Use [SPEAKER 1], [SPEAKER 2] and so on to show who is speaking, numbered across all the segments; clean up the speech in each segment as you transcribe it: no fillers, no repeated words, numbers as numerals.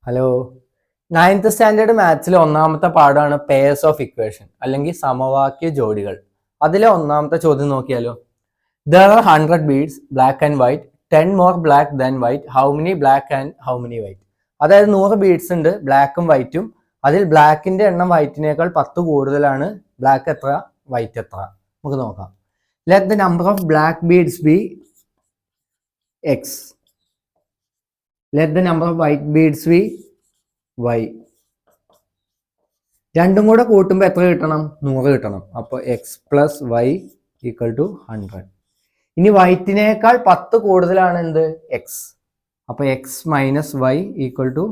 [SPEAKER 1] Hello, 9th standard മാത്സിലെ ഒന്നാമത്തെ പാഠമാണ് pairs of equation അല്ലെങ്കിൽ സമവാക്യ ജോഡികൾ. അതിലെ ഒന്നാമത്തെ ചോദ്യം നോക്കിയാലോ. There are 100 beads, black and white, 10 more black than white. How many black and how many white? അതായത് 100 ബീഡ്സ് ഉണ്ട്, ബ്ലാക്കും വൈറ്റും. അതിൽ ബ്ലാക്കിന്റെ എണ്ണം വൈറ്റിനേക്കാൾ 10 കൂടുതലാണ്. ബ്ലാക്ക് എത്ര, വൈറ്റ് എത്ര? നമുക്ക് നോക്കാം. Let the number of black beads be x. Let the number of white beads be y. രണ്ടും കൂടെ കൂട്ടുമ്പോൾ എത്ര കിട്ടണം? 100 കിട്ടണം. അപ്പോൾ x plus y equal to 100. ഇനി വൈറ്റിനേക്കാൾ 10 കൂടുതലാണ് എന്ത്? എക്സ്. അപ്പോൾ x minus y equal to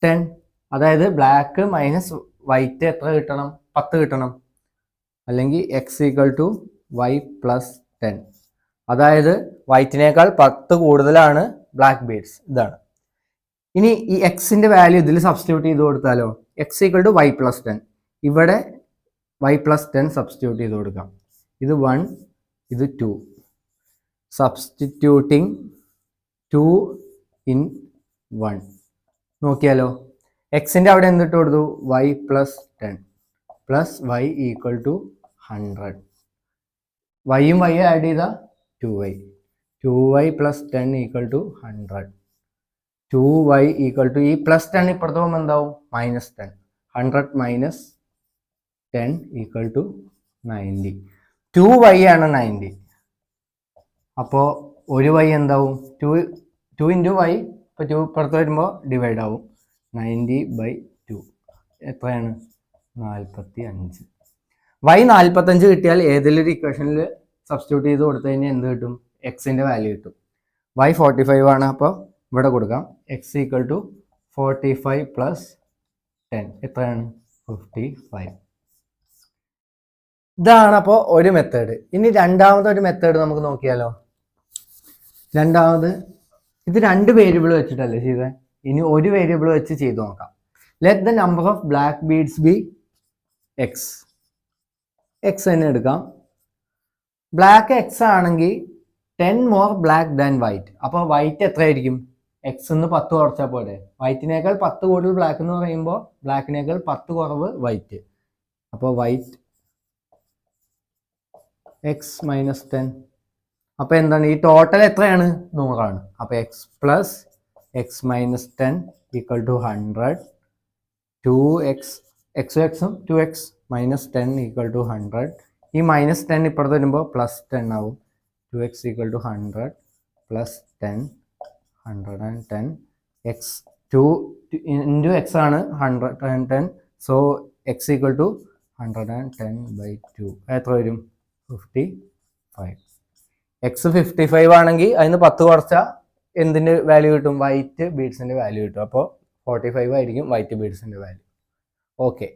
[SPEAKER 1] 10. അതായത് ബ്ലാക്ക് മൈനസ് വൈറ്റ് എത്ര കിട്ടണം? 10 കിട്ടണം. അല്ലെങ്കിൽ x equal to y plus 10. അതായത് വൈറ്റിനേക്കാൾ 10 കൂടുതലാണ് ബ്ലാക്ക് ബീഡ്സ്. ഇതാണ്. ഇനി ഈ എക്സിന്റെ വാല്യൂ ഇതിൽ സബ്സ്റ്റിറ്റ്യൂട്ട് ചെയ്ത് കൊടുത്താലോ, x equal to y plus 10. ഇവിടെ വൈ പ്ലസ് 10 സബ്സ്റ്റിറ്റ്യൂട്ട് ചെയ്ത് കൊടുക്കാം. ഇത് 1, ഇത് 2. Substituting 2 in 1. നോക്കിയാലോ, എക്സിന്റെ അവിടെ എന്തിട്ട് കൊടുത്തു? Y plus 10 plus y equal to 100. വൈയും വൈ ആഡ് ചെയ്താൽ 2y. 2y plus 10 equal to 100. 2y equal to ഈ പ്ലസ് 10 ഇപ്പുറത്ത് പോകുമ്പോൾ എന്താവും? Minus 10. 100 minus 10 equal to 90. 2y ആണ് 90. അപ്പോൾ ഒരു y എന്താവും? 2 ഇൻറ്റു വൈ. ഇപ്പോൾ 2 ഇപ്പുറത്ത് വരുമ്പോൾ ഡിവൈഡ് ആവും. 90/2 എത്രയാണ്? 45. y 45 കിട്ടിയാൽ ഏതെങ്കിലും ഒരു ഇക്വേഷനിൽ സബ്സ്റ്റിറ്റ്യൂട്ട് ചെയ്ത് കൊടുത്തു കഴിഞ്ഞാൽ എന്ത് കിട്ടും? എക്സിൻ്റെ വാല്യൂ കിട്ടും. y 45 ആണ്. അപ്പോൾ ഇവിടെ കൊടുക്കാം എക്സ് ഈക്വൽ ടു 45 പ്ലസ് 10 എത്രയാണ്? 55. ഇതാണ് അപ്പോൾ ഒരു മെത്തേഡ്. ഇനി രണ്ടാമതൊരു മെത്തേഡ് നമുക്ക് നോക്കിയാലോ. രണ്ടാമത് ഇത് 2 വേരിയബിൾ വെച്ചിട്ടല്ലേ ചെയ്തത്. ഇനി ഒരു വേരിയബിൾ വെച്ച് ചെയ്ത് നോക്കാം. Let the number of black beads be X. X തന്നെ എടുക്കാം. ബ്ലാക്ക് എക്സ് ആണെങ്കിൽ 10 മോർ ബ്ലാക്ക് ദാൻ വൈറ്റ്. അപ്പോൾ വൈറ്റ് എത്രയായിരിക്കും? എക്സ് എന്ന് 10 കുറച്ചാൽ പോലെ. വൈറ്റിനേക്കാൾ 10 കൂടുതൽ ബ്ലാക്ക് എന്ന് പറയുമ്പോൾ ബ്ലാക്കിനേക്കാൾ 10 കുറവ് വൈറ്റ്. അപ്പോൾ വൈറ്റ് എക്സ് മൈനസ് 10. അപ്പോൾ എന്താണ്? ഈ ടോട്ടൽ എത്രയാണ്? 100 ആണ്. അപ്പോൾ x plus x minus 10 equal to 100. 2x എക്സും എക്സും 2x മൈനസ് 10 ഈക്വൽ ടു 100. ഈ മൈനസ് 10 ഇപ്പുറത്ത് വരുമ്പോൾ പ്ലസ് 10 ആവും. 2x equal to 100 plus 10 110. X 2 into x ആണ് 110. സോ എക്സ് ഈക്വൽ ടു 110/2 എത്ര വരും? 55. എക്സ് 55 ആണെങ്കിൽ അതിന് 10 കുറച്ചാൽ എന്തിൻ്റെ വാല്യൂ കിട്ടും? വൈറ്റ് ബീഡ്സിൻ്റെ വാല്യൂ കിട്ടും. അപ്പോൾ 45 ആയിരിക്കും വൈറ്റ് ബീഡ്സിൻ്റെ വാല്യൂ. ഓക്കെ.